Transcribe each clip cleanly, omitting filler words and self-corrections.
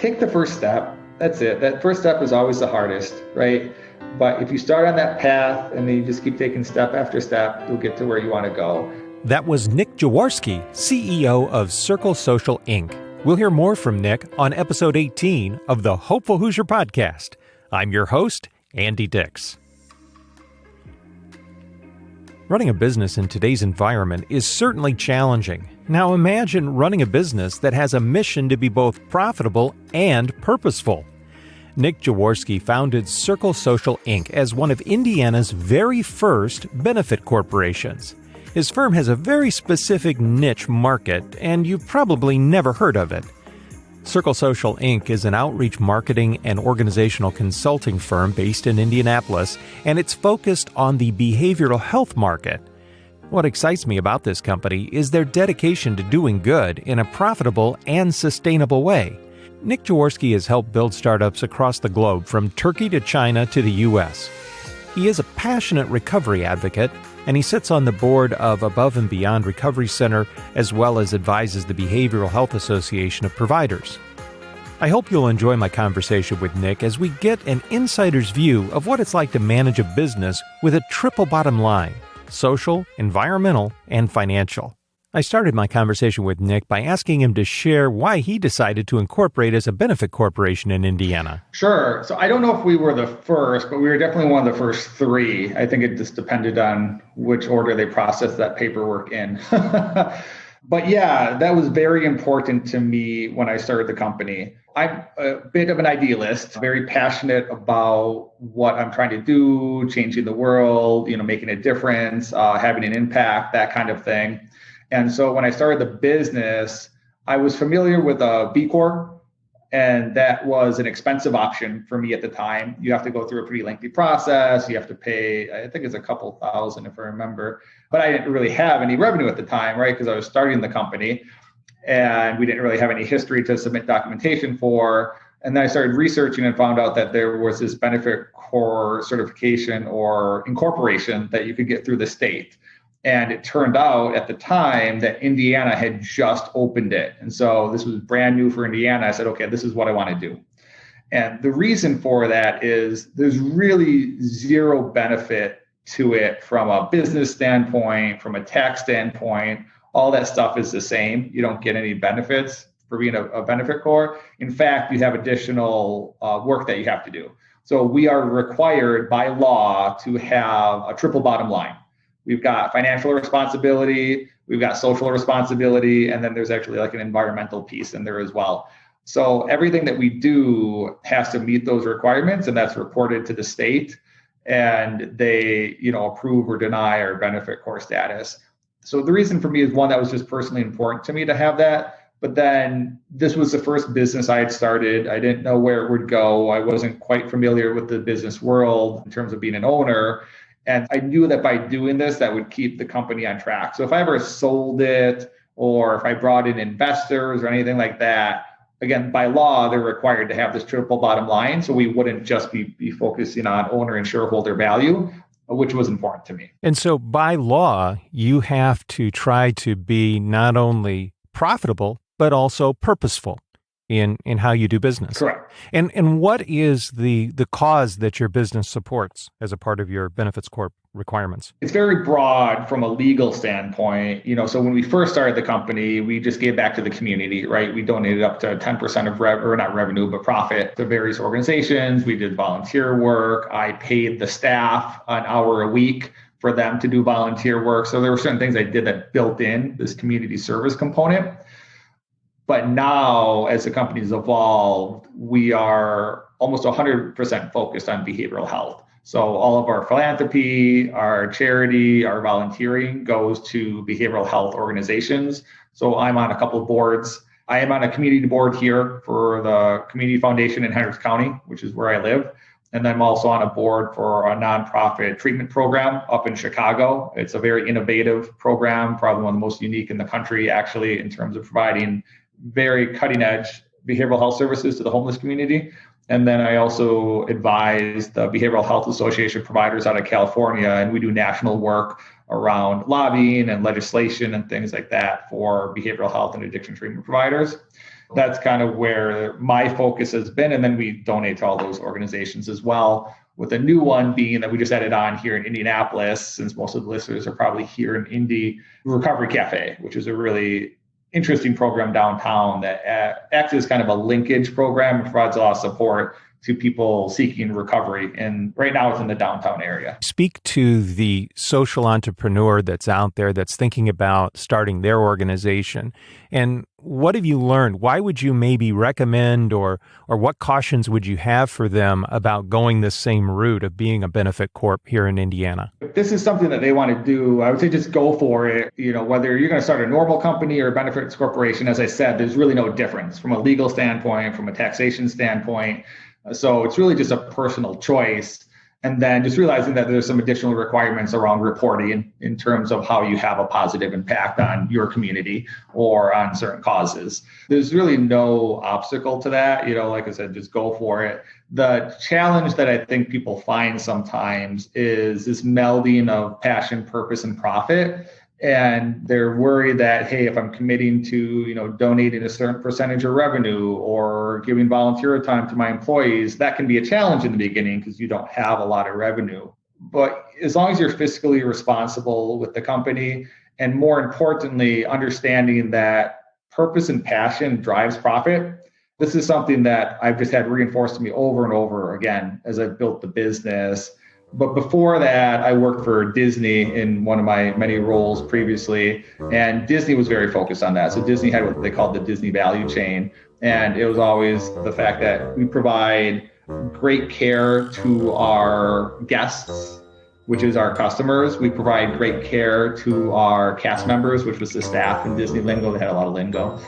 take the first step. That's it. That first step is always the hardest, right? But if you start on that path and then you just keep taking step after step, you'll get to where you want to go. That was Nick Jaworski, CEO of CircleSocialInc. We'll hear more from Nick on episode 18 of the Hopeful Hoosier podcast. I'm your host, Andy Dix. Running a business in today's environment is certainly challenging. Now imagine running a business that has a mission to be both profitable and purposeful. Nick Jaworski founded CircleSocialInc as one of Indiana's very first benefit corporations. His firm has a very specific niche market, and you've probably never heard of it. CircleSocialInc is an outreach marketing and organizational consulting firm based in Indianapolis, and it's focused on the behavioral health market. What excites me about this company is their dedication to doing good in a profitable and sustainable way. Nick Jaworski has helped build startups across the globe, from Turkey to China to the U.S. He is a passionate recovery advocate, and he sits on the board of Above and Beyond Recovery Center, as well as advises the Behavioral Health Association of Providers. I hope you'll enjoy my conversation with Nick as we get an insider's view of what it's like to manage a business with a triple bottom line: social, environmental, and financial. I started my conversation with Nick by asking him to share why he decided to incorporate as a benefit corporation in Indiana. Sure. So I don't know if we were the first, but we were definitely one of the first three. I think it just depended on which order they processed that paperwork in. But yeah, that was very important to me when I started the company. I'm a bit of an idealist, very passionate about what I'm trying to do, changing the world, making a difference, having an impact, that kind of thing. And so when I started the business, I was familiar with a B Corp, and that was an expensive option for me at the time. You have to go through a pretty lengthy process. You have to pay, I think it's a couple thousand if I remember, but I didn't really have any revenue at the time, right? Because I was starting the company and we didn't really have any history to submit documentation for. And then I started researching and found out that there was this benefit corp certification or incorporation that you could get through the state. And it turned out at the time that Indiana had just opened it. And so this was brand new for Indiana. I said, okay, this is what I want to do. And the reason for that is there's really zero benefit to it from a business standpoint, from a tax standpoint. All that stuff is the same. You don't get any benefits for being a benefit corp. In fact, you have additional work that you have to do. So we are required by law to have a triple bottom line. We've got financial responsibility, we've got social responsibility, and then there's actually like an environmental piece in there as well. So everything that we do has to meet those requirements, and that's reported to the state, and they, approve or deny our benefit corp status. So the reason for me is, one, that was just personally important to me to have that. But then this was the first business I had started. I didn't know where it would go. I wasn't quite familiar with the business world in terms of being an owner. And I knew that by doing this, that would keep the company on track. So if I ever sold it, or if I brought in investors or anything like that, again, by law, they're required to have this triple bottom line. So we wouldn't just be focusing on owner and shareholder value, which was important to me. And so by law, you have to try to be not only profitable, but also purposeful in how you do business. Correct. And what is the cause that your business supports as a part of your benefits corp requirements? It's very broad from a legal standpoint. So when we first started the company, we just gave back to the community, right? We donated up to 10% of not revenue, but profit to various organizations. We did volunteer work. I paid the staff an hour a week for them to do volunteer work. So there were certain things I did that built in this community service component. But now, as the company's evolved, we are almost 100% focused on behavioral health. So all of our philanthropy, our charity, our volunteering goes to behavioral health organizations. So I'm on a couple of boards. I am on a community board here for the Community Foundation in Hendricks County, which is where I live. And I'm also on a board for a nonprofit treatment program up in Chicago. It's a very innovative program, probably one of the most unique in the country, actually, in terms of providing very cutting edge behavioral health services to the homeless community. And then I also advise the Behavioral Health Association providers out of California, and we do national work around lobbying and legislation and things like that for behavioral health and addiction treatment providers. That's kind of where my focus has been. And then we donate to all those organizations as well, with a new one being that we just added on here in Indianapolis, since most of the listeners are probably here in Indy, Recovery Cafe, which is a really interesting program downtown that acts as kind of a linkage program and provides a lot of support to people seeking recovery. And right now it's in the downtown area. Speak to the social entrepreneur that's out there that's thinking about starting their organization. And what have you learned? Why would you maybe recommend or what cautions would you have for them about going this same route of being a benefit corp here in Indiana? If this is something that they want to do, I would say just go for it. Whether you're going to start a normal company or a benefits corporation, as I said, there's really no difference from a legal standpoint, from a taxation standpoint. So it's really just a personal choice. And then just realizing that there's some additional requirements around reporting in terms of how you have a positive impact on your community or on certain causes. There's really no obstacle to that. Like I said, just go for it. The challenge that I think people find sometimes is this melding of passion, purpose, and profit. And they're worried that, hey, if I'm committing to, donating a certain percentage of revenue or giving volunteer time to my employees, that can be a challenge in the beginning because you don't have a lot of revenue. But as long as you're fiscally responsible with the company, and more importantly, understanding that purpose and passion drives profit, this is something that I've just had reinforced to me over and over again as I've built the business. But before that, I worked for Disney in one of my many roles previously, and Disney was very focused on that. So Disney had what they called the Disney value chain, and it was always the fact that we provide great care to our guests, which is our customers. We provide great care to our cast members, which was the staff in Disney lingo. They had a lot of lingo.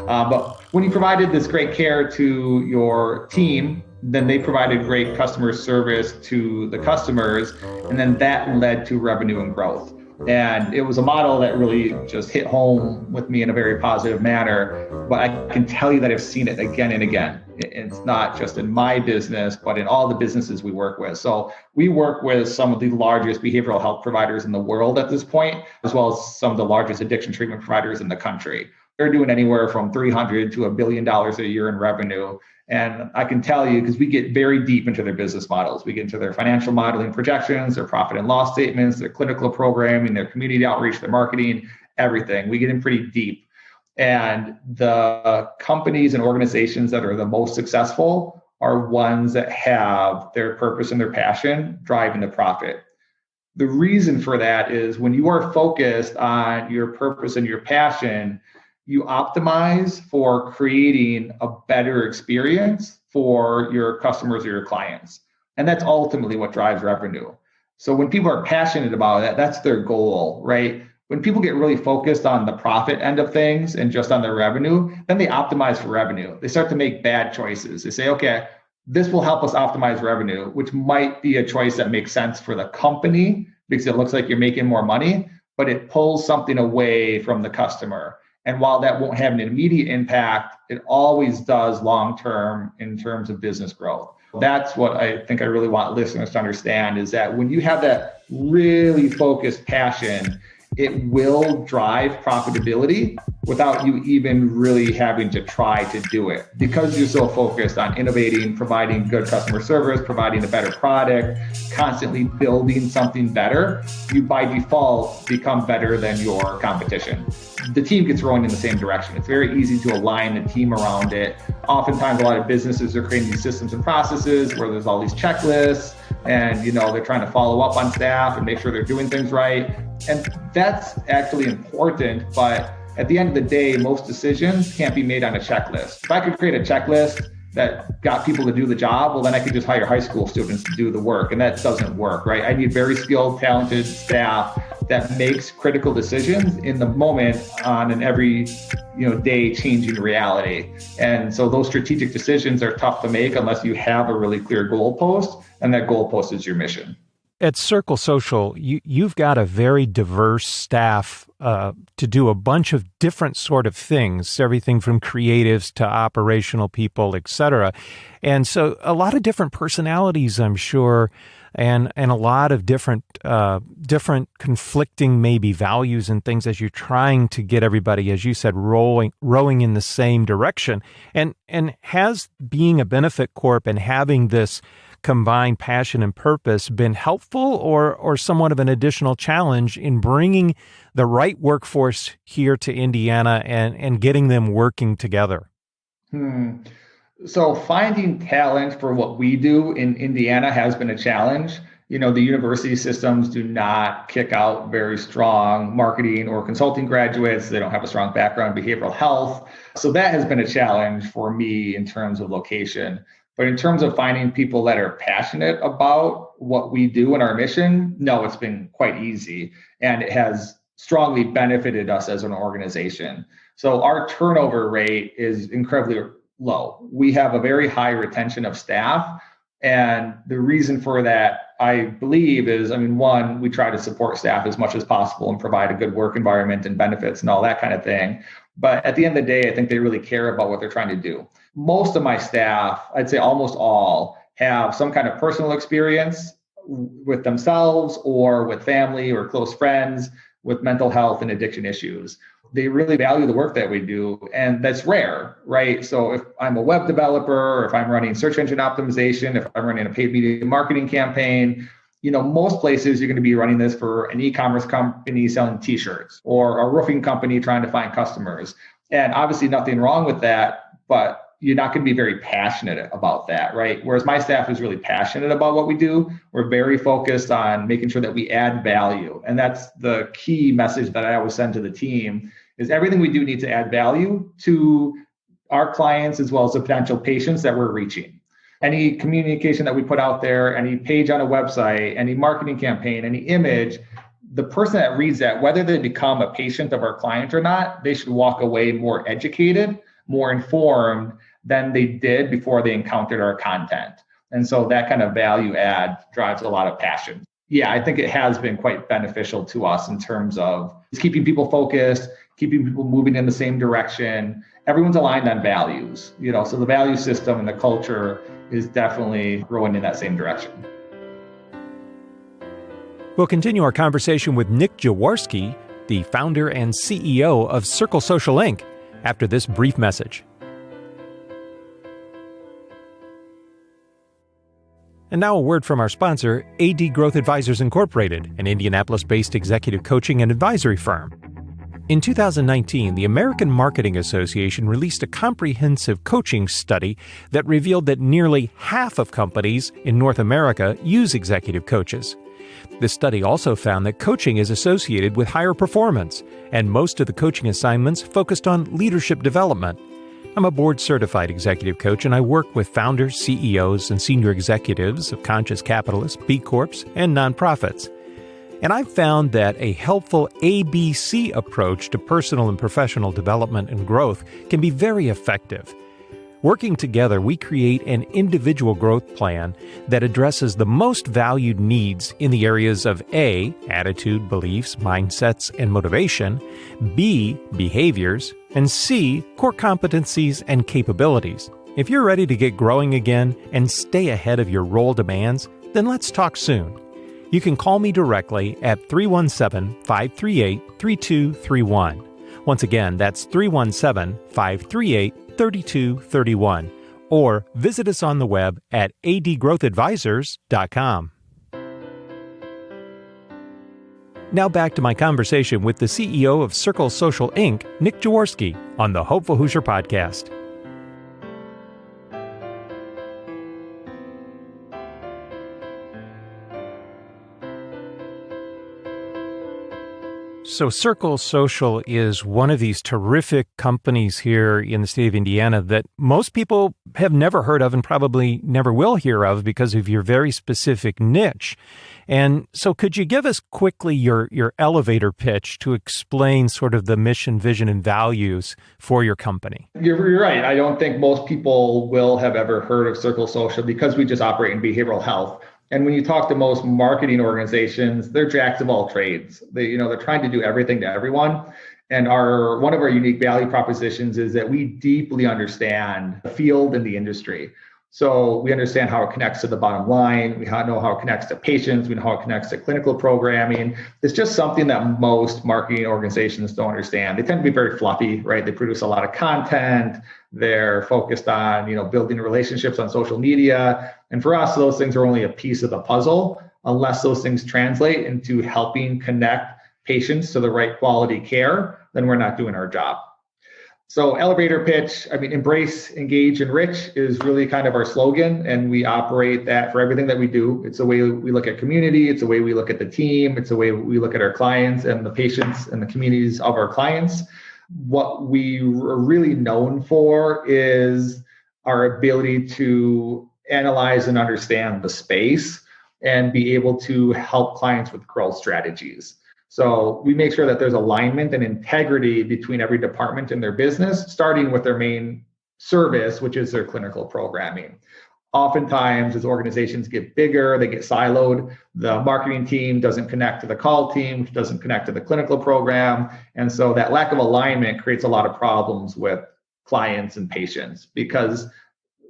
But when you provided this great care to your team, then they provided great customer service to the customers, and then that led to revenue and growth. And it was a model that really just hit home with me in a very positive manner. But I can tell you that I've seen it again and again. It's not just in my business, but in all the businesses we work with. So we work with some of the largest behavioral health providers in the world at this point, as well as some of the largest addiction treatment providers in the country. They're doing anywhere from $300 to $1 billion a year in revenue. And I can tell you, because we get very deep into their business models, we get into their financial modeling projections, their profit and loss statements, their clinical programming, their community outreach, their marketing, everything. We get in pretty deep. And the companies and organizations that are the most successful are ones that have their purpose and their passion driving the profit. The reason for that is when you are focused on your purpose and your passion, you optimize for creating a better experience for your customers or your clients. And that's ultimately what drives revenue. So when people are passionate about that, that's their goal, right? When people get really focused on the profit end of things and just on their revenue, then they optimize for revenue. They start to make bad choices. They say, okay, this will help us optimize revenue, which might be a choice that makes sense for the company because it looks like you're making more money, but it pulls something away from the customer. And while that won't have an immediate impact, it always does long-term in terms of business growth. That's what I think I really want listeners to understand is that when you have that really focused passion, it will drive profitability without you even really having to try to do it. Because you're so focused on innovating, providing good customer service, providing a better product, constantly building something better, you by default become better than your competition. The team gets rowing in the same direction. It's very easy to align the team around it. Oftentimes, a lot of businesses are creating these systems and processes where there's all these checklists and, they're trying to follow up on staff and make sure they're doing things right. And that's actually important, but at the end of the day, most decisions can't be made on a checklist. If I could create a checklist that got people to do the job, well, then I could just hire high school students to do the work. And that doesn't work, right? I need very skilled, talented staff that makes critical decisions in the moment on an every day changing reality. And so those strategic decisions are tough to make unless you have a really clear goalpost, and that goalpost is your mission. At Circle Social, you've got a very diverse staff to do a bunch of different sort of things, everything from creatives to operational people, et cetera. And so a lot of different personalities, I'm sure. and a lot of different conflicting maybe values and things as you're trying to get everybody, as you said, rowing in the same direction. And has being a benefit corp and having this combined passion and purpose been helpful or somewhat of an additional challenge in bringing the right workforce here to Indiana and getting them working together? So finding talent for what we do in Indiana has been a challenge. The university systems do not kick out very strong marketing or consulting graduates. They don't have a strong background in behavioral health. So that has been a challenge for me in terms of location. But in terms of finding people that are passionate about what we do and our mission, no, it's been quite easy. And it has strongly benefited us as an organization. So our turnover rate is incredibly low. We have a very high retention of staff. And the reason for that, I believe, is, one, we try to support staff as much as possible and provide a good work environment and benefits and all that kind of thing. But at the end of the day, I think they really care about what they're trying to do. Most of my staff, I'd say almost all, have some kind of personal experience with themselves or with family or close friends with mental health and addiction issues. They really value the work that we do, and that's rare, right? So if I'm a web developer, or if I'm running search engine optimization, if I'm running a paid media marketing campaign, most places you're going to be running this for an e-commerce company selling t-shirts or a roofing company trying to find customers. And obviously nothing wrong with that, but you're not going to be very passionate about that, right? Whereas my staff is really passionate about what we do. We're very focused on making sure that we add value. And that's the key message that I always send to the team, is everything we do needs to add value to our clients as well as the potential patients that we're reaching. Any communication that we put out there, any page on a website, any marketing campaign, any image, the person that reads that, whether they become a patient of our client or not, they should walk away more educated, more informed than they did before they encountered our content. And so that kind of value add drives a lot of passion. Yeah, I think it has been quite beneficial to us in terms of keeping people focused, keeping people moving in the same direction. Everyone's aligned on values, so the value system and the culture is definitely growing in that same direction. We'll continue our conversation with Nick Jaworski, the founder and CEO of CircleSocialInc, after this brief message. And now a word from our sponsor, AD Growth Advisors Incorporated, an Indianapolis-based executive coaching and advisory firm. In 2019, the American Marketing Association released a comprehensive coaching study that revealed that nearly half of companies in North America use executive coaches. The study also found that coaching is associated with higher performance, and most of the coaching assignments focused on leadership development. I'm a board-certified executive coach, and I work with founders, CEOs, and senior executives of conscious capitalists, B Corps, and nonprofits. And I've found that a helpful ABC approach to personal and professional development and growth can be very effective. Working together, we create an individual growth plan that addresses the most valued needs in the areas of A, attitude, beliefs, mindsets, and motivation, B, behaviors, and C, core competencies and capabilities. If you're ready to get growing again and stay ahead of your role demands, then let's talk soon. You can call me directly at 317-538-3231. Once again, that's 317-538-3231. Or visit us on the web at adgrowthadvisors.com. Now back to my conversation with the CEO of CircleSocialInc, Nick Jaworski, on the Hopeful Hoosier podcast. So Circle Social is one of these terrific companies here in the state of Indiana that most people have never heard of and probably never will hear of because of your very specific niche. And so could you give us quickly your elevator pitch to explain sort of the mission, vision, and values for your company? You're right. I don't think most people will have ever heard of Circle Social because we just operate in behavioral health. And when you talk to most marketing organizations, they're jacks of all trades. They're trying to do everything to everyone. And one of our unique value propositions is that we deeply understand the field and the industry. So we understand how it connects to the bottom line. We know how it connects to patients. We know how it connects to clinical programming. It's just something that most marketing organizations don't understand. They tend to be very fluffy, right? They produce a lot of content. They're focused on, building relationships on social media. And for us, those things are only a piece of the puzzle. Unless those things translate into helping connect patients to the right quality care, then we're not doing our job. So elevator pitch, embrace, engage, enrich is really kind of our slogan, and we operate that for everything that we do. It's the way we look at community. It's the way we look at the team. It's the way we look at our clients and the patients and the communities of our clients. What we are really known for is our ability to analyze and understand the space and be able to help clients with growth strategies. So we make sure that there's alignment and integrity between every department in their business, starting with their main service, which is their clinical programming. Oftentimes, as organizations get bigger, they get siloed. The marketing team doesn't connect to the call team, which doesn't connect to the clinical program. And so that lack of alignment creates a lot of problems with clients and patients, because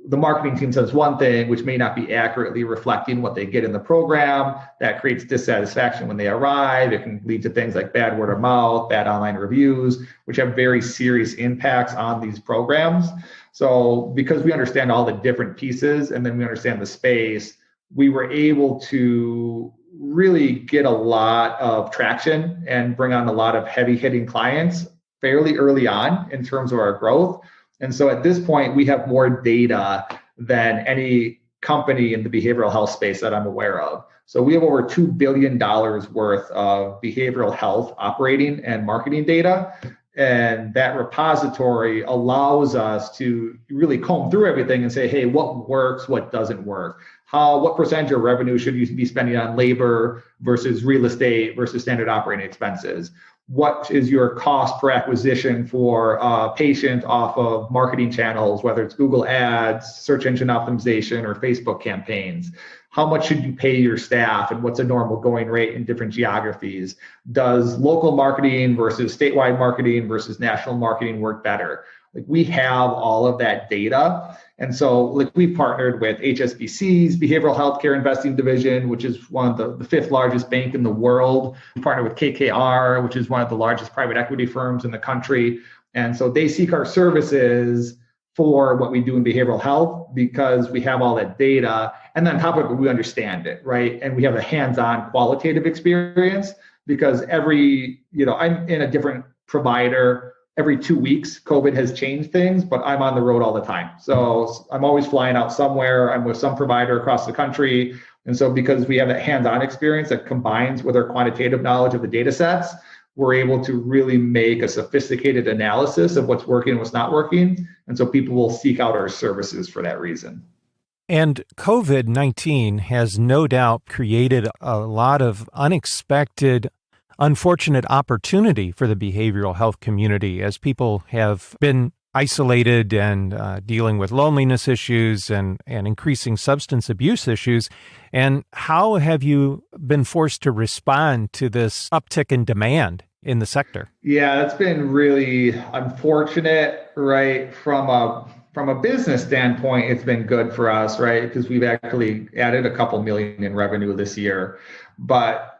the marketing team says one thing, which may not be accurately reflecting what they get in the program. That creates dissatisfaction when they arrive. It can lead to things like bad word of mouth, bad online reviews, which have very serious impacts on these programs. So because we understand all the different pieces and then we understand the space, we were able to really get a lot of traction and bring on a lot of heavy hitting clients fairly early on in terms of our growth. And so at this point, we have more data than any company in the behavioral health space that I'm aware of. So we have over $2 billion worth of behavioral health operating and marketing data. And that repository allows us to really comb through everything and say, hey, what works, what doesn't work? What percentage of revenue should you be spending on labor versus real estate versus standard operating expenses? What is your cost per acquisition for a patient off of marketing channels, whether it's Google Ads, search engine optimization, or Facebook campaigns? How much should you pay your staff, and what's a normal going rate in different geographies? Does local marketing versus statewide marketing versus national marketing work better? We have all of that data. And so we partnered with HSBC's Behavioral Healthcare Investing Division, which is one of the fifth largest bank in the world. We partnered with KKR, which is one of the largest private equity firms in the country. And so they seek our services for what we do in behavioral health because we have all that data. And then on top of it, we understand it, right? And we have a hands-on qualitative experience because I'm in a different provider. Every 2 weeks, COVID has changed things, but I'm on the road all the time. So I'm always flying out somewhere. I'm with some provider across the country. And so because we have that hands-on experience that combines with our quantitative knowledge of the data sets, we're able to really make a sophisticated analysis of what's working and what's not working. And so people will seek out our services for that reason. And COVID-19 has no doubt created a lot of unfortunate opportunity for the behavioral health community as people have been isolated and dealing with loneliness issues and increasing substance abuse issues. And how have you been forced to respond to this uptick in demand in the sector? Yeah, that's been really unfortunate, right? From a business standpoint, it's been good for us, right? Because we've actually added a couple million in revenue this year. But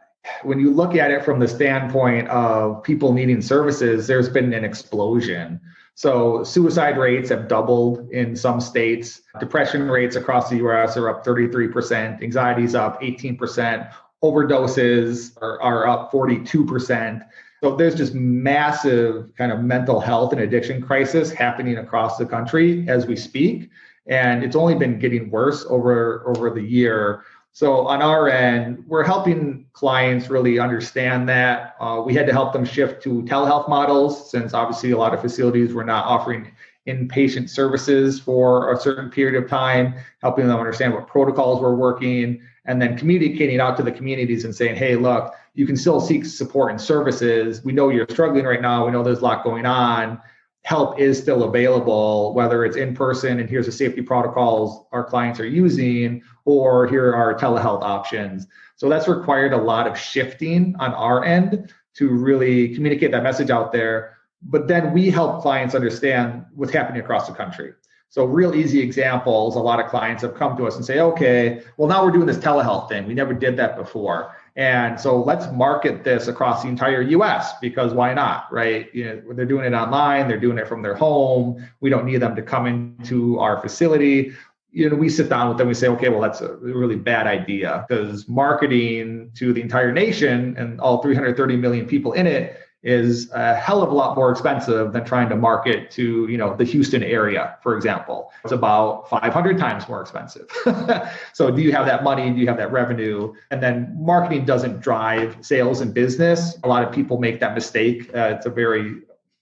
when you look at it from the standpoint of people needing services, there's been an explosion. So suicide rates have doubled in some states. Depression rates across the US are up 33%. Anxiety's up 18%. Overdoses are up 42%. So there's just massive kind of mental health and addiction crisis happening across the country as we speak. And it's only been getting worse over the year. So on our end, we're helping clients really understand that. We had to help them shift to telehealth models since obviously a lot of facilities were not offering inpatient services for a certain period of time, helping them understand what protocols were working, and then communicating out to the communities and saying, hey, look, you can still seek support and services. We know you're struggling right now. We know there's a lot going on. Help is still available, whether it's in person and here's the safety protocols our clients are using, or here are telehealth options. So that's required a lot of shifting on our end to really communicate that message out there. But then we help clients understand what's happening across the country. So real easy examples, a lot of clients have come to us and say, okay, well, now we're doing this telehealth thing. We never did that before. And so let's market this across the entire US, because why not, right? They're doing it online, they're doing it from their home. We don't need them to come into our facility. We sit down with them, we say, okay, well, that's a really bad idea, because marketing to the entire nation and all 330 million people in it is a hell of a lot more expensive than trying to market to, the Houston area, for example. It's about 500 times more expensive. So do you have that money? Do you have that revenue? And then marketing doesn't drive sales and business. A lot of people make that mistake. It's a very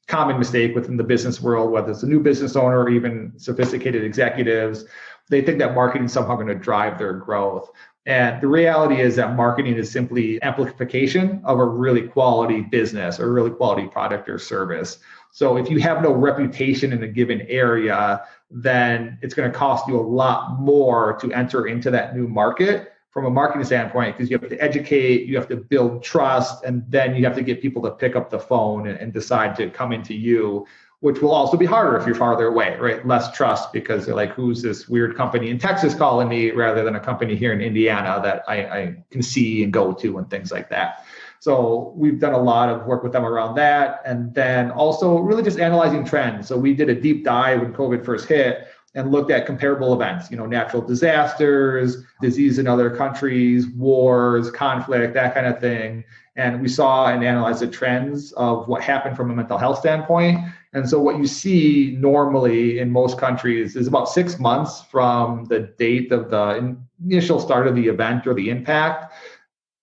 common mistake within the business world, whether it's a new business owner or even sophisticated executives. They think that marketing is somehow going to drive their growth. And the reality is that marketing is simply amplification of a really quality business or really quality product or service. So if you have no reputation in a given area, then it's going to cost you a lot more to enter into that new market from a marketing standpoint, because you have to educate, you have to build trust, and then you have to get people to pick up the phone and decide to come into you, which will also be harder if you're farther away, right? Less trust, because they're like, who's this weird company in Texas calling me, rather than a company here in Indiana that I can see and go to and things like that. So we've done a lot of work with them around that. And then also really just analyzing trends. So we did a deep dive when COVID first hit and looked at comparable events, natural disasters, disease in other countries, wars, conflict, that kind of thing. And we saw and analyzed the trends of what happened from a mental health standpoint. And so what you see normally in most countries is about 6 months from the date of the initial start of the event or the impact,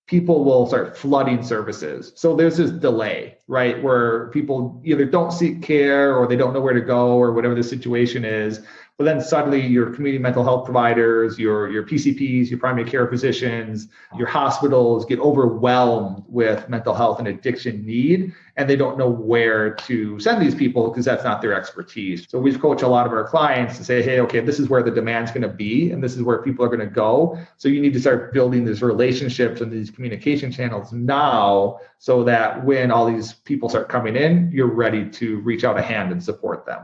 people will start flooding services. So there's this delay, right, where people either don't seek care or they don't know where to go or whatever the situation is. But then suddenly your community mental health providers, your PCPs, your primary care physicians, your hospitals get overwhelmed with mental health and addiction need, and they don't know where to send these people because that's not their expertise. So we've coached a lot of our clients to say, hey, okay, this is where the demand's going to be, and this is where people are going to go. So you need to start building these relationships and these communication channels now, so that when all these people start coming in, you're ready to reach out a hand and support them.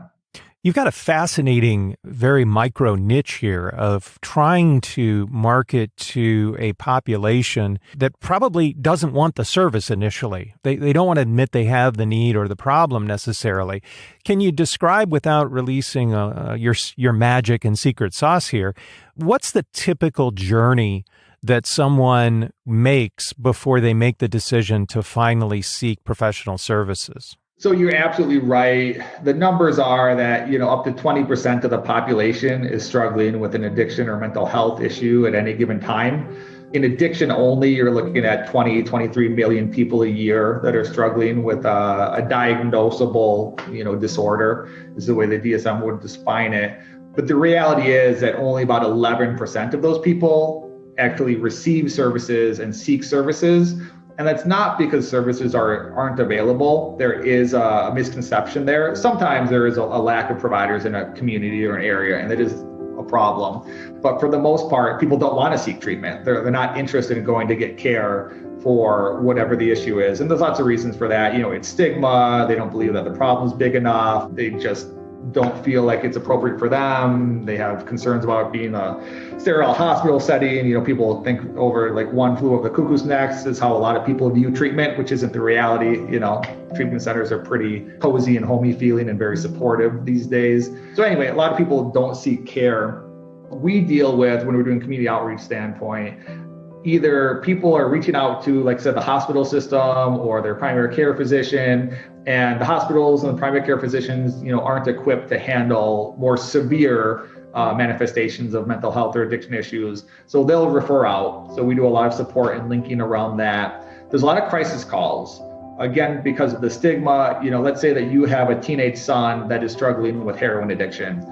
You've got a fascinating, very micro niche here of trying to market to a population that probably doesn't want the service initially. They don't want to admit they have the need or the problem necessarily. Can you describe, without releasing your magic and secret sauce here, what's the typical journey that someone makes before they make the decision to finally seek professional services? So you're absolutely right. The numbers are that, up to 20% of the population is struggling with an addiction or mental health issue at any given time. In addiction only, you're looking at 23 million people a year that are struggling with a diagnosable, disorder, is the way the DSM would define it. But the reality is that only about 11% of those people actually receive services and seek services. And that's not because services aren't available. There is a misconception there. Sometimes there is a lack of providers in a community or an area, and that is a problem. But for the most part, people don't want to seek treatment. They're not interested in going to get care for whatever the issue is. And there's lots of reasons for that. It's stigma. They don't believe that the problem's big enough. They just don't feel like it's appropriate for them. They have concerns about being a sterile hospital setting. People think over like one flew over the cuckoo's nest is how a lot of people view treatment, which isn't the reality. Treatment centers are pretty cozy and homey feeling and very supportive these days. So anyway, a lot of people don't seek care. We deal with, when we're doing community outreach standpoint, either people are reaching out to, like I said, the hospital system or their primary care physician, and the hospitals and the primary care physicians, aren't equipped to handle more severe manifestations of mental health or addiction issues. So they'll refer out. So we do a lot of support and linking around that. There's a lot of crisis calls. Again, because of the stigma, let's say that you have a teenage son that is struggling with heroin addiction.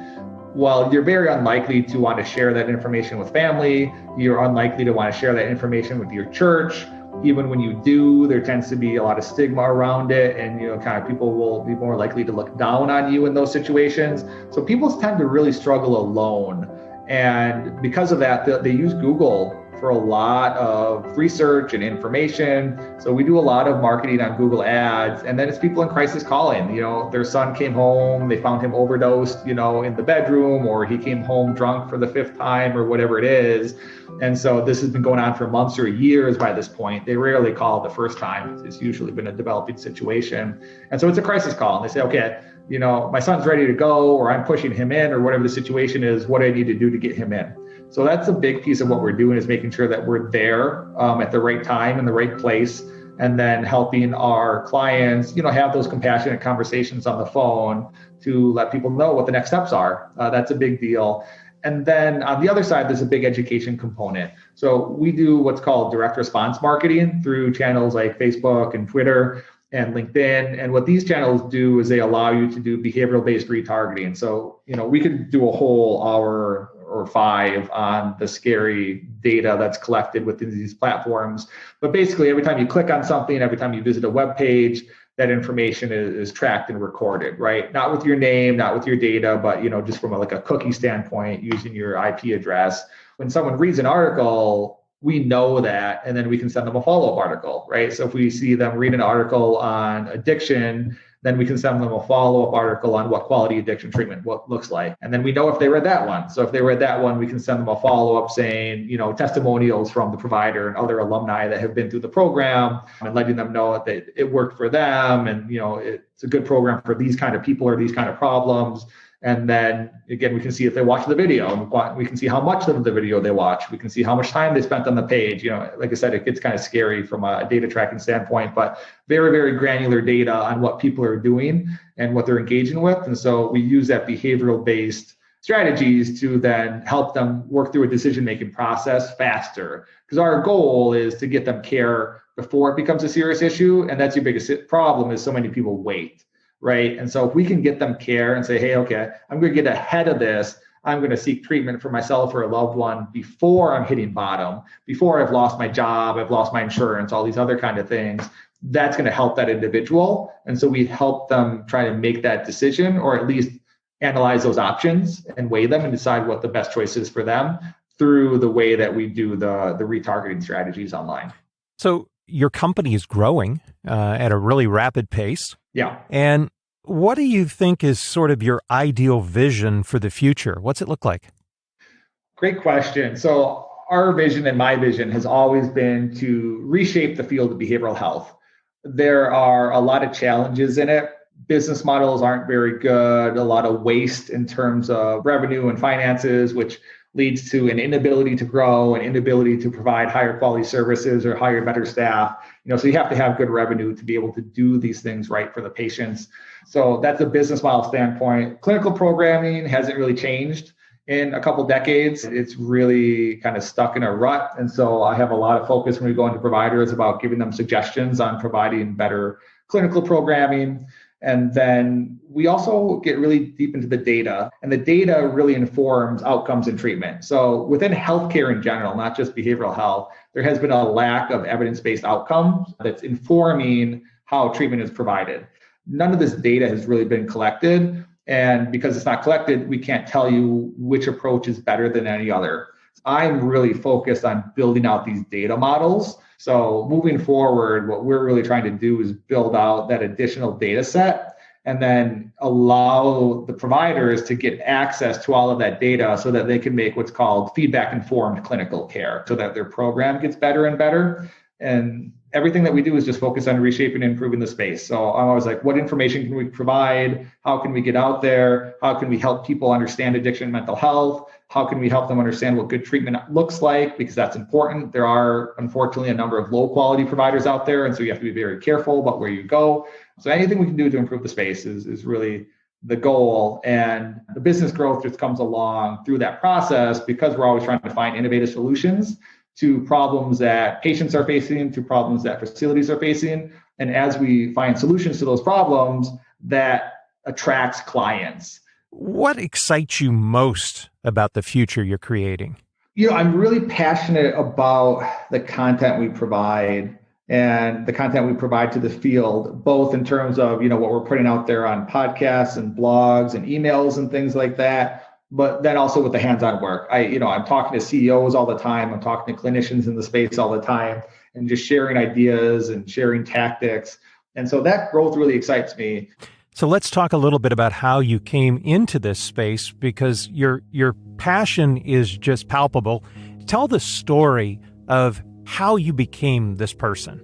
Well, you're very unlikely to want to share that information with family. You're unlikely to want to share that information with your church. Even when you do, there tends to be a lot of stigma around it, and kind of people will be more likely to look down on you in those situations. So people tend to really struggle alone. And because of that, they use Google for a lot of research and information. So we do a lot of marketing on Google Ads, and then it's people in crisis calling. Their son came home, they found him overdosed, in the bedroom, or he came home drunk for the 5th time or whatever it is. And so this has been going on for months or years by this point. They rarely call the first time. It's usually been a developing situation. And so it's a crisis call. And they say, okay, my son's ready to go, or I'm pushing him in, or whatever the situation is, what do I need to do to get him in? So that's a big piece of what we're doing, is making sure that we're there at the right time in the right place, and then helping our clients, have those compassionate conversations on the phone to let people know what the next steps are. That's a big deal. And then on the other side, there's a big education component. So we do what's called direct response marketing through channels like Facebook and Twitter and LinkedIn. And what these channels do is they allow you to do behavioral-based retargeting. So, we could do a whole hour or 5 on the scary data that's collected within these platforms. But basically, every time you click on something, every time you visit a web page, that information is tracked and recorded, right? Not with your name, not with your data, but just from a cookie standpoint, using your IP address. When someone reads an article, we know that, and then we can send them a follow-up article, right? So if we see them read an article on addiction, then we can send them a follow-up article on what quality addiction treatment looks like. And then we know if they read that one. So if they read that one, we can send them a follow-up saying, testimonials from the provider and other alumni that have been through the program, and letting them know that it worked for them. And, it's a good program for these kind of people or these kind of problems. And then again, we can see if they watch the video, and we can see how much of the video they watch. We can see how much time they spent on the page. Like I said, it gets kind of scary from a data tracking standpoint, but very, very granular data on what people are doing and what they're engaging with. And so we use that behavioral-based strategies to then help them work through a decision-making process faster. Because our goal is to get them care before it becomes a serious issue. And that's your biggest problem, is so many people wait. Right. And so if we can get them care and say, hey, okay, I'm going to get ahead of this. I'm going to seek treatment for myself or a loved one before I'm hitting bottom, before I've lost my job, I've lost my insurance, all these other kind of things. That's going to help that individual. And so we help them try to make that decision, or at least analyze those options and weigh them and decide what the best choice is for them through the way that we do the retargeting strategies online. So your company is growing at a really rapid pace. Yeah. And what do you think is sort of your ideal vision for the future? What's it look like? Great question. So our vision and my vision has always been to reshape the field of behavioral health. There are a lot of challenges in it. Business models aren't very good, a lot of waste in terms of revenue and finances, which leads to an inability to grow, an inability to provide higher quality services or hire better staff. So you have to have good revenue to be able to do these things right for the patients. So that's a business model standpoint. Clinical programming hasn't really changed in a couple decades. It's really kind of stuck in a rut. And so I have a lot of focus when we go into providers about giving them suggestions on providing better clinical programming. And then we also get really deep into the data, and the data really informs outcomes and treatment. So within healthcare in general, not just behavioral health, there has been a lack of evidence-based outcomes that's informing how treatment is provided. None of this data has really been collected. And because it's not collected, we can't tell you which approach is better than any other. I'm really focused on building out these data models. So moving forward, what we're really trying to do is build out that additional data set and then allow the providers to get access to all of that data so that they can make what's called feedback-informed clinical care, so that their program gets better and better. And everything that we do is just focus on reshaping and improving the space. So I'm always like, what information can we provide? How can we get out there? How can we help people understand addiction and mental health? How can we help them understand what good treatment looks like? Because that's important. There are, unfortunately, a number of low quality providers out there. And so you have to be very careful about where you go. So anything we can do to improve the space is really the goal. And the business growth just comes along through that process because we're always trying to find innovative solutions to problems that patients are facing, to problems that facilities are facing. And as we find solutions to those problems, that attracts clients. What excites you most about the future you're creating? I'm really passionate about the content we provide and the content we provide to the field, both in terms of, what we're putting out there on podcasts and blogs and emails and things like that, but then also with the hands-on work. I'm talking to CEOs all the time. I'm talking to clinicians in the space all the time, and just sharing ideas and sharing tactics. And so that growth really excites me. So let's talk a little bit about how you came into this space, because your passion is just palpable. Tell the story of how you became this person.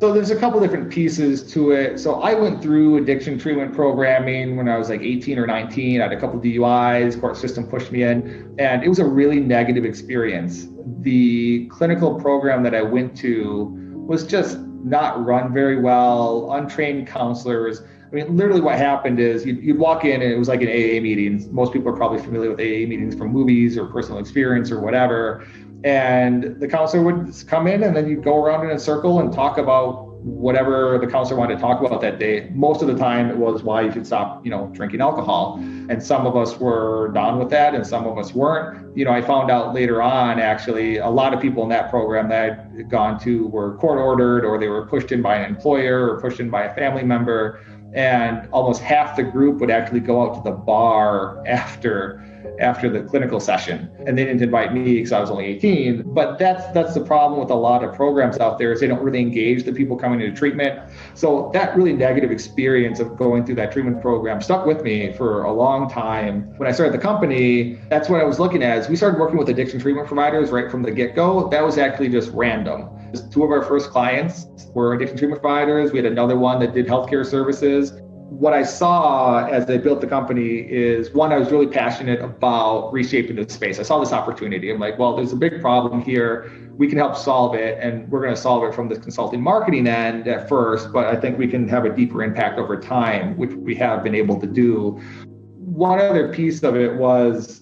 So there's a couple different pieces to it. So I went through addiction treatment programming when I was like 18 or 19. I had a couple DUIs, court system pushed me in, and it was a really negative experience. The clinical program that I went to was just not run very well, untrained counselors. I mean, literally what happened is you'd walk in and it was like an AA meeting. Most people are probably familiar with AA meetings from movies or personal experience or whatever. And the counselor would come in, and then you'd go around in a circle and talk about whatever the counselor wanted to talk about that day. Most of the time it was why you should stop, drinking alcohol. And some of us were down with that and some of us weren't. I found out later on, actually, a lot of people in that program that I'd gone to were court ordered, or they were pushed in by an employer or pushed in by a family member. And almost half the group would actually go out to the bar after the clinical session. And they didn't invite me because I was only 18. But that's the problem with a lot of programs out there, is they don't really engage the people coming into treatment. So that really negative experience of going through that treatment program stuck with me for a long time. When I started the company, that's what I was looking at. Is we started working with addiction treatment providers right from the get-go. That was actually just random. Two of our first clients were addiction treatment providers. We had another one that did healthcare services. What I saw as I built the company is, one, I was really passionate about reshaping the space. I saw this opportunity. I'm like, well, there's a big problem here. We can help solve it, and we're going to solve it from the consulting marketing end at first, but I think we can have a deeper impact over time, which we have been able to do. One other piece of it was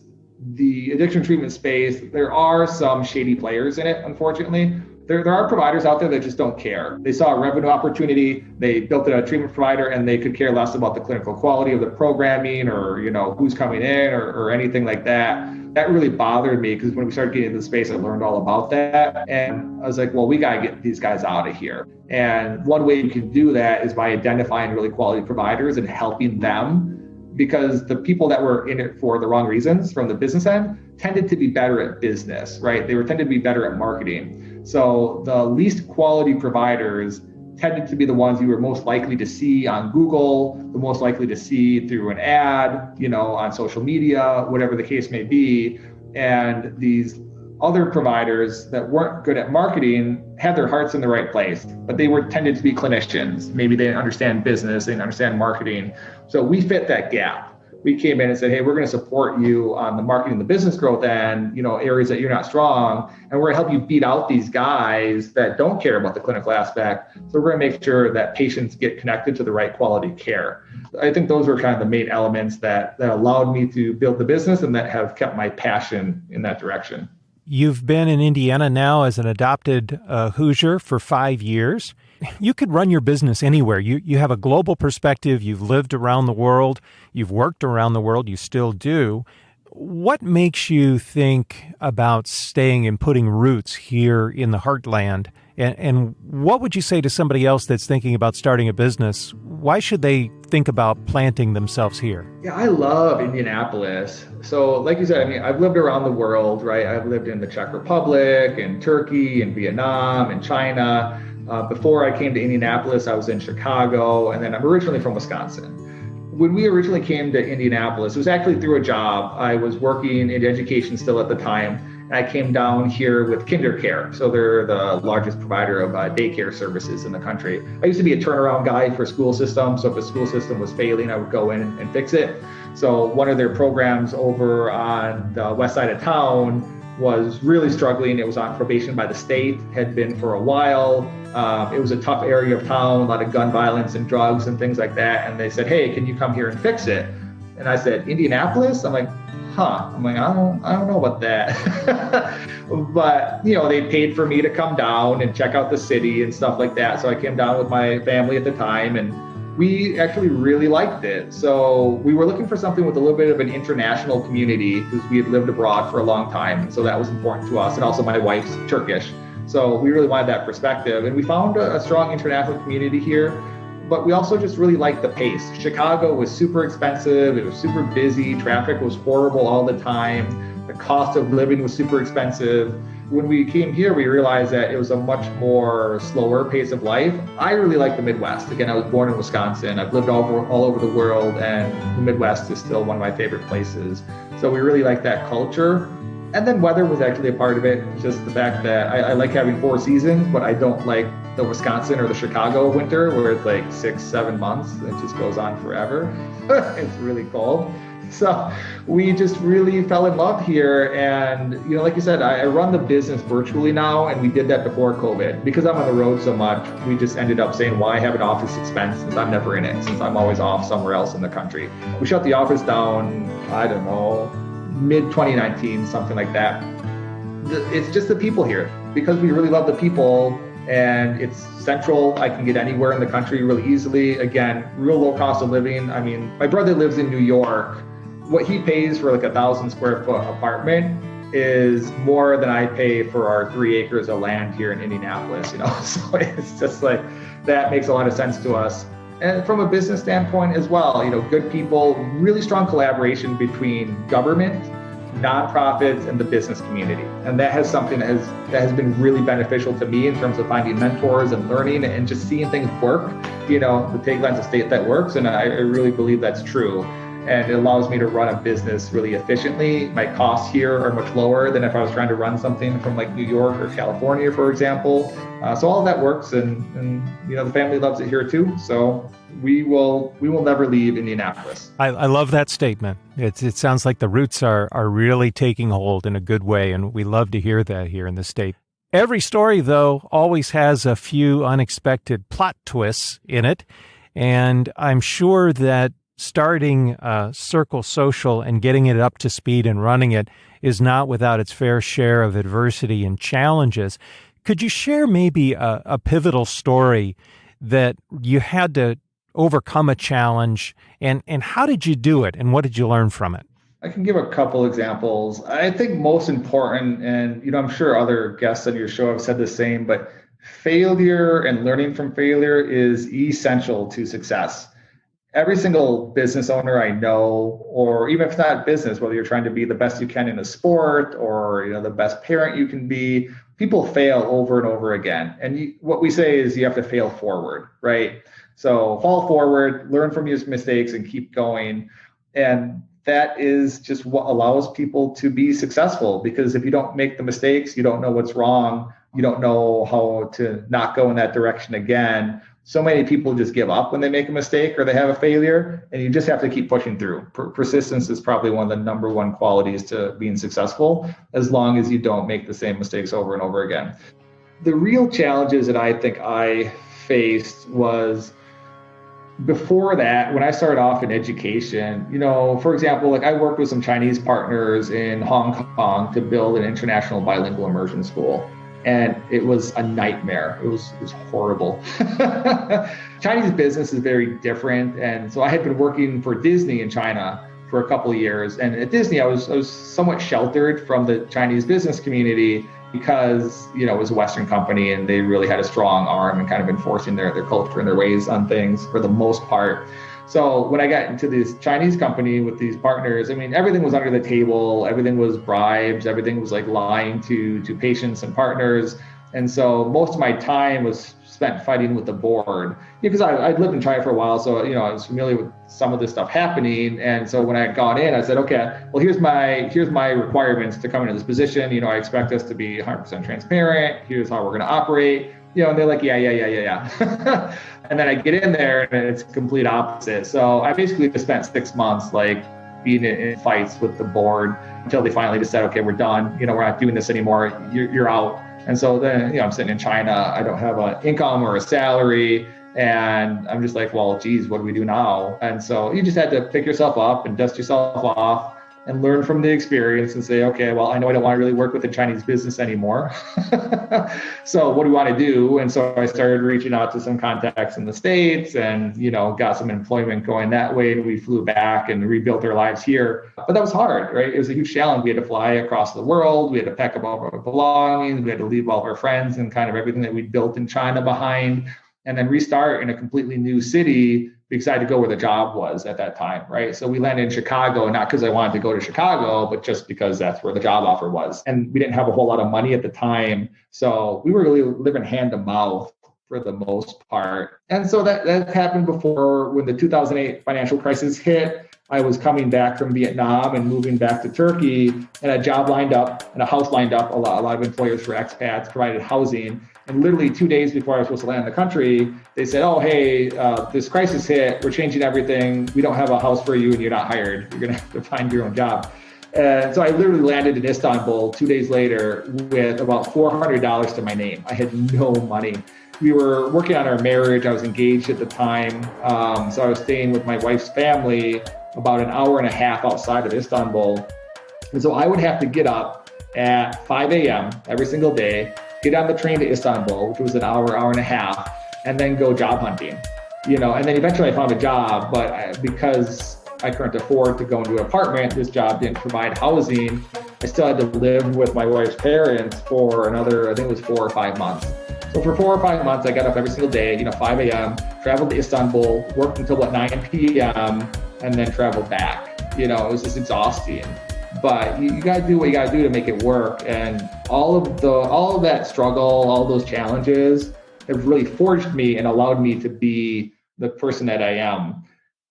the addiction treatment space. There are some shady players in it, unfortunately. There are providers out there that just don't care. They saw a revenue opportunity, they built a treatment provider, and they could care less about the clinical quality of the programming or who's coming in or anything like that. That really bothered me, because when we started getting into the space, I learned all about that. And I was like, well, we got to get these guys out of here. And one way you can do that is by identifying really quality providers and helping them, because the people that were in it for the wrong reasons from the business end tended to be better at business, right? They tended to be better at marketing. So the least quality providers tended to be the ones you were most likely to see on Google, the most likely to see through an ad, on social media, whatever the case may be. And these other providers that weren't good at marketing had their hearts in the right place, but they tended to be clinicians. Maybe they didn't understand business, they didn't understand marketing. So we fit that gap. We came in and said, hey, we're going to support you on the marketing, the business growth end, areas that you're not strong. And we're going to help you beat out these guys that don't care about the clinical aspect. So we're going to make sure that patients get connected to the right quality care. I think those were kind of the main elements that allowed me to build the business and that have kept my passion in that direction. You've been in Indiana now as an adopted Hoosier for 5 years. You could run your business anywhere. You have a global perspective. You've lived around the world. You've worked around the world. You still do. What makes you think about staying and putting roots here in the heartland? And what would you say to somebody else that's thinking about starting a business? Why should they think about planting themselves here? Yeah, I love Indianapolis. So like you said, I've lived around the world, right? I've lived in the Czech Republic and Turkey and Vietnam and China. Before I came to Indianapolis, I was in Chicago, and then I'm originally from Wisconsin. When we originally came to Indianapolis, it was actually through a job. I was working in education still at the time, and I came down here with KinderCare. So they're the largest provider of daycare services in the country. I used to be a turnaround guy for school systems. So if a school system was failing, I would go in and fix it. So one of their programs over on the west side of town was really struggling. It was on probation by the state, had been for a while. It was a tough area of town, a lot of gun violence and drugs and things like that. And they said, hey, can you come here and fix it? And I said, Indianapolis? I'm like, I don't know about that. But, they paid for me to come down and check out the city and stuff like that. So I came down with my family at the time, and we actually really liked it. So we were looking for something with a little bit of an international community, because we had lived abroad for a long time. So that was important to us. And also my wife's Turkish. So we really wanted that perspective. And we found a strong international community here. but we also just really liked the pace. Chicago was super expensive. It was super busy. Traffic was horrible all the time. The cost of living was super expensive. When we came here, we realized that it was a much more slower pace of life. I really like the Midwest. Again, I was born in Wisconsin. I've lived all over the world, and the Midwest is still one of my favorite places. So we really like that culture. And then weather was actually a part of it. Just the fact that I like having 4 seasons, but I don't like the Wisconsin or the Chicago winter where it's like 6-7 months. It just goes on forever. It's really cold. So we just really fell in love here. And, like you said, I run the business virtually now, and we did that before COVID. Because I'm on the road so much, we just ended up saying, why have an office expense since I'm never in it, since I'm always off somewhere else in the country. We shut the office down, I don't know, mid-2019, something like that. It's just the people here. Because we really love the people, and it's central. I can get anywhere in the country really easily. Again, real low cost of living. I mean, my brother lives in New York. What he pays for like 1,000 square foot apartment is more than I pay for our 3 acres of land here in Indianapolis, So it's just like, that makes a lot of sense to us. And from a business standpoint as well, good people, really strong collaboration between government, nonprofits, and the business community. And that has something that has been really beneficial to me in terms of finding mentors and learning and just seeing things work. The tagline's a state that works, and I really believe that's true. And it allows me to run a business really efficiently. My costs here are much lower than if I was trying to run something from like New York or California, for example. So all of that works, and the family loves it here too. So we will never leave Indianapolis. I love that statement. It sounds like the roots are really taking hold in a good way, and we love to hear that here in the state. Every story, though, always has a few unexpected plot twists in it, and I'm sure that starting Circle Social and getting it up to speed and running it is not without its fair share of adversity and challenges. Could you share maybe a pivotal story that you had to overcome a challenge, and how did you do it, and what did you learn from it? I can give a couple examples. I think most important, and I'm sure other guests on your show have said the same, but failure and learning from failure is essential to success. Every single business owner I know, or even if it's not business, whether you're trying to be the best you can in a sport or the best parent you can be, people fail over and over again. And what we say is you have to fail forward, right? So fall forward, learn from your mistakes, and keep going. And that is just what allows people to be successful, because if you don't make the mistakes, you don't know what's wrong. You don't know how to not go in that direction again. So many people just give up when they make a mistake or they have a failure, and you just have to keep pushing through. Persistence is probably one of the number one qualities to being successful, as long as you don't make the same mistakes over and over again. The real challenges that I think I faced was before that, when I started off in education, for example, like I worked with some Chinese partners in Hong Kong to build an international bilingual immersion school. And it was a nightmare. It was horrible. Chinese business is very different. And so I had been working for Disney in China for a couple of years. And at Disney, I was somewhat sheltered from the Chinese business community because, it was a Western company and they really had a strong arm and kind of enforcing their culture and their ways on things for the most part. So when I got into this Chinese company with these partners, everything was under the table, everything was bribes, everything was like lying to patients and partners. And so most of my time was spent fighting with the board, because I'd lived in China for a while. So, I was familiar with some of this stuff happening. And so when I had gone in, I said, okay, well, here's my requirements to come into this position. I expect us to be 100% transparent. Here's how we're going to operate. And they're like, yeah. And then I get in there and it's complete opposite. So I basically just spent 6 months like being in fights with the board until they finally just said, okay, we're done. We're not doing this anymore. You're out. And so then, I'm sitting in China. I don't have an income or a salary. And I'm just like, well, geez, what do we do now? And so you just had to pick yourself up and dust yourself off and learn from the experience and say, okay, well, I know I don't want to really work with the Chinese business anymore. So what do we want to do? And so I started reaching out to some contacts in the States and, got some employment going that way. And we flew back and rebuilt our lives here. But that was hard, right? It was a huge challenge. We had to fly across the world. We had to pack up all of our belongings. We had to leave all of our friends and kind of everything that we built in China behind. and then restart in a completely new city because I had to go where the job was at that time, right? So we landed in Chicago, not because I wanted to go to Chicago, but just because that's where the job offer was. And we didn't have a whole lot of money at the time. So we were really living hand to mouth for the most part. And so that happened before. When the 2008 financial crisis hit, I was coming back from Vietnam and moving back to Turkey, and a job lined up and a house lined up. A lot of employers for expats provided housing. And literally 2 days before I was supposed to land in the country, they said, oh, hey, this crisis hit. We're changing everything. We don't have a house for you and you're not hired. You're going to have to find your own job. And so I literally landed in Istanbul 2 days later with about $400 to my name. I had no money. We were working on our marriage. I was engaged at the time. So I was staying with my wife's family about an hour and a half outside of Istanbul. And so I would have to get up at 5 a.m. every single day, get on the train to Istanbul, which was an hour and a half, and then go job hunting. And then eventually I found a job, but because I couldn't afford to go into an apartment, this job didn't provide housing. I still had to live with my wife's parents for another, I think it was 4 or 5 months. So for 4 or 5 months, I got up every single day, 5 a.m., traveled to Istanbul, worked until about 9 p.m., and then traveled back. It was just exhausting. But you got to do what you got to do to make it work. And all of that struggle, all those challenges have really forged me and allowed me to be the person that I am.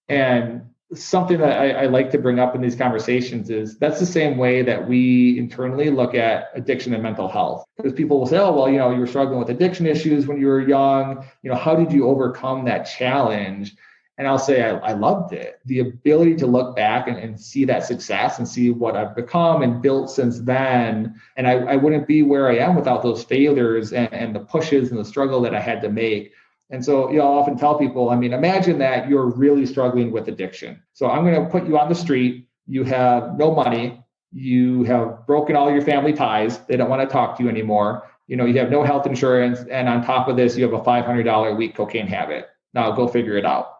And something that I like to bring up in these conversations is that's the same way that we internally look at addiction and mental health. Because people will say, oh, well, you were struggling with addiction issues when you were young. How did you overcome that challenge? And I'll say I loved it. The ability to look back and see that success and see what I've become and built since then. And I wouldn't be where I am without those failures and the pushes and the struggle that I had to make. And so I'll often tell people, imagine that you're really struggling with addiction. So I'm going to put you on the street. You have no money. You have broken all your family ties. They don't want to talk to you anymore. You have no health insurance. And on top of this, you have a $500 a week cocaine habit. Now go figure it out.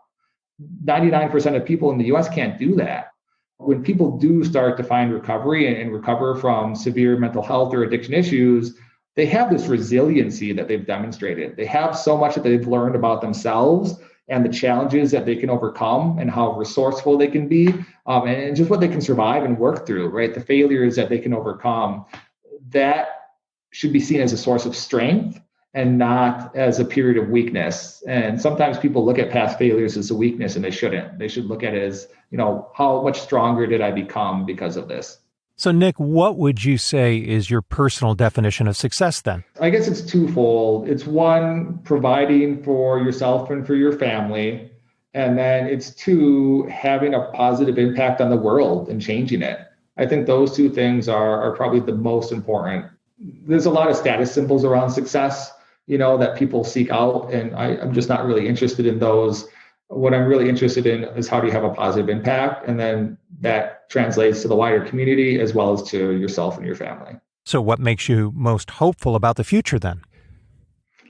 99% of people in the US can't do that. When people do start to find recovery and recover from severe mental health or addiction issues, they have this resiliency that they've demonstrated. They have so much that they've learned about themselves and the challenges that they can overcome and how resourceful they can be, and just what they can survive and work through, right? The failures that they can overcome. That should be seen as a source of strength and not as a period of weakness. And sometimes people look at past failures as a weakness, and they shouldn't. They should look at it as, how much stronger did I become because of this? So, Nick, what would you say is your personal definition of success then? I guess it's twofold. It's one, providing for yourself and for your family. And then it's two, having a positive impact on the world and changing it. I think those two things are probably the most important. There's a lot of status symbols around success, that people seek out. And I'm just not really interested in those. What I'm really interested in is how do you have a positive impact? And then that translates to the wider community as well as to yourself and your family. So what makes you most hopeful about the future then?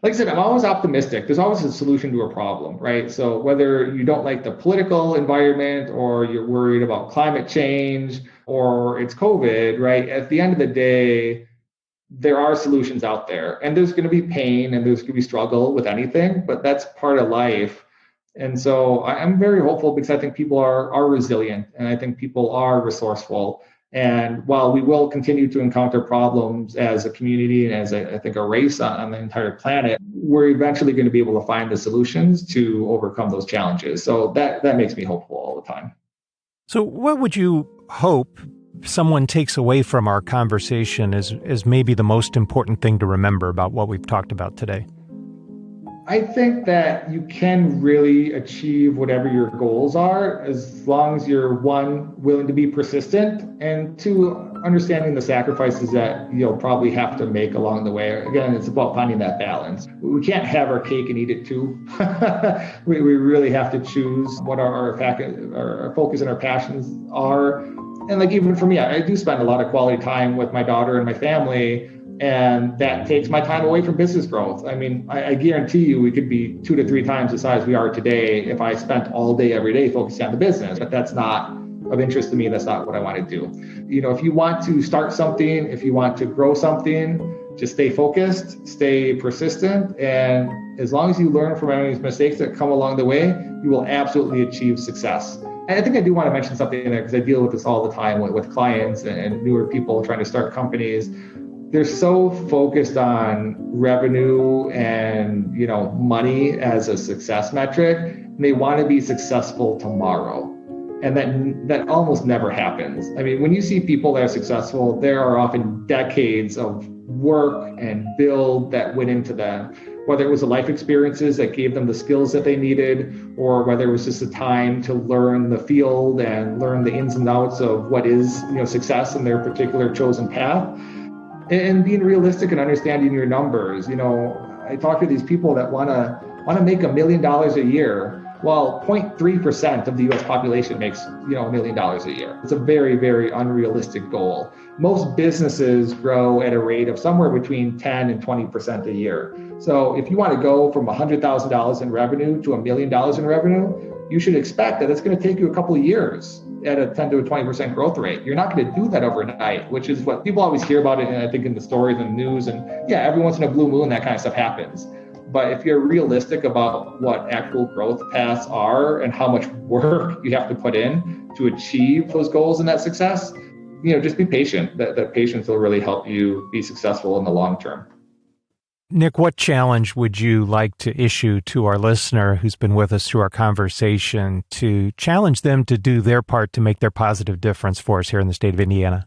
Like I said, I'm always optimistic. There's always a solution to a problem, right? So whether you don't like the political environment or you're worried about climate change or it's COVID, right? At the end of the day, there are solutions out there, and there's going to be pain and there's going to be struggle with anything, but that's part of life. And so I'm very hopeful because I think people are resilient and I think people are resourceful. And while we will continue to encounter problems as a community and as I think a race on the entire planet, we're eventually going to be able to find the solutions to overcome those challenges. So that makes me hopeful all the time. So what would you hope someone takes away from our conversation as maybe the most important thing to remember about what we've talked about today? I think that you can really achieve whatever your goals are as long as you're, one, willing to be persistent, and two, understanding the sacrifices that you'll probably have to make along the way. Again, it's about finding that balance. We can't have our cake and eat it too. We really have to choose what our focus and our passions are. And like even for me, I do spend a lot of quality time with my daughter and my family, and that takes my time away from business growth. I guarantee you we could be 2 to 3 times the size we are today if I spent all day, every day focusing on the business. But that's not of interest to me. That's not what I want to do. If you want to start something, if you want to grow something, Just stay focused, stay persistent, and as long as you learn from any mistakes that come along the way, you will absolutely achieve success. And I think I do want to mention something there because I deal with this all the time with clients and newer people trying to start companies. They're so focused on revenue and money as a success metric, and they want to be successful tomorrow. And that almost never happens. I mean, when you see people that are successful, there are often decades of work and build that went into them, whether it was the life experiences that gave them the skills that they needed, or whether it was just the time to learn the field and learn the ins and outs of what is success in their particular chosen path. And being realistic and understanding your numbers. I talk to these people that want to make $1 million a year. Well, 0.3% of the U.S. population makes, $1 million a year. It's a very, very unrealistic goal. Most businesses grow at a rate of somewhere between 10 and 20% a year. So if you want to go from $100,000 in revenue to $1 million in revenue, you should expect that it's going to take you a couple of years at a 10 to a 20% growth rate. You're not going to do that overnight, which is what people always hear about it, and I think in the stories and the news. And yeah, every once in a blue moon, that kind of stuff happens. But if you're realistic about what actual growth paths are and how much work you have to put in to achieve those goals and that success, just be patient. That patience will really help you be successful in the long term. Nick, what challenge would you like to issue to our listener who's been with us through our conversation to challenge them to do their part to make their positive difference for us here in the state of Indiana?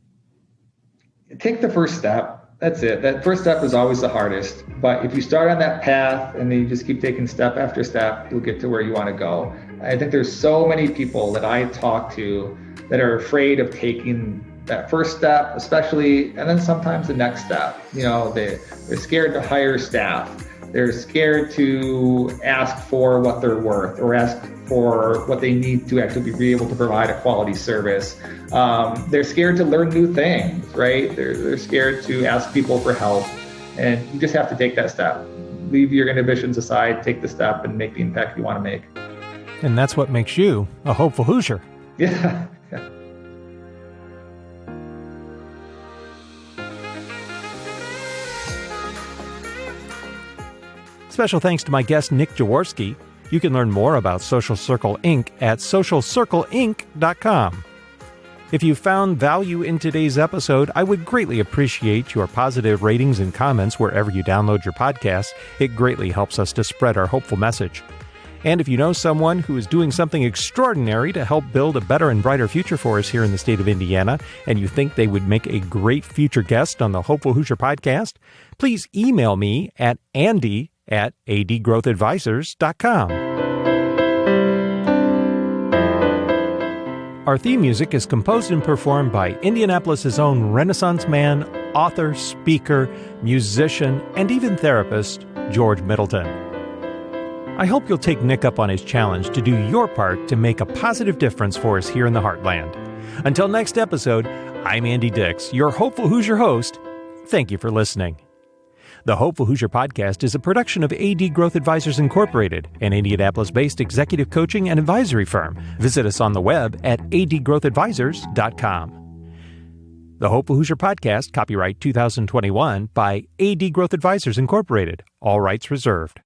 Take the first step. That's it. That first step is always the hardest. But if you start on that path and then you just keep taking step after step, you'll get to where you want to go. I think there's so many people that I talk to that are afraid of taking that first step, especially, and then sometimes the next step. They're scared to hire staff. They're scared to ask for what they're worth or ask for what they need to actually be able to provide a quality service. They're scared to learn new things, right? They're scared to ask people for help. And you just have to take that step. Leave your inhibitions aside, take the step, and make the impact you want to make. And that's what makes you a hopeful Hoosier. Yeah. Special thanks to my guest, Nick Jaworski. You can learn more about Social Circle Inc. at socialcircleinc.com. If you found value in today's episode, I would greatly appreciate your positive ratings and comments wherever you download your podcasts. It greatly helps us to spread our hopeful message. And if you know someone who is doing something extraordinary to help build a better and brighter future for us here in the state of Indiana, and you think they would make a great future guest on the Hopeful Hoosier podcast, please email me at andy@adgrowthadvisors.com. Our theme music is composed and performed by Indianapolis' own Renaissance man, author, speaker, musician, and even therapist, George Middleton. I hope you'll take Nick up on his challenge to do your part to make a positive difference for us here in the Heartland. Until next episode, I'm Andy Dix, your Hopeful Hoosier host. Thank you for listening. The Hopeful Hoosier podcast is a production of AD Growth Advisors Incorporated, an Indianapolis-based executive coaching and advisory firm. Visit us on the web at adgrowthadvisors.com. The Hopeful Hoosier podcast, copyright 2021 by AD Growth Advisors Incorporated. All rights reserved.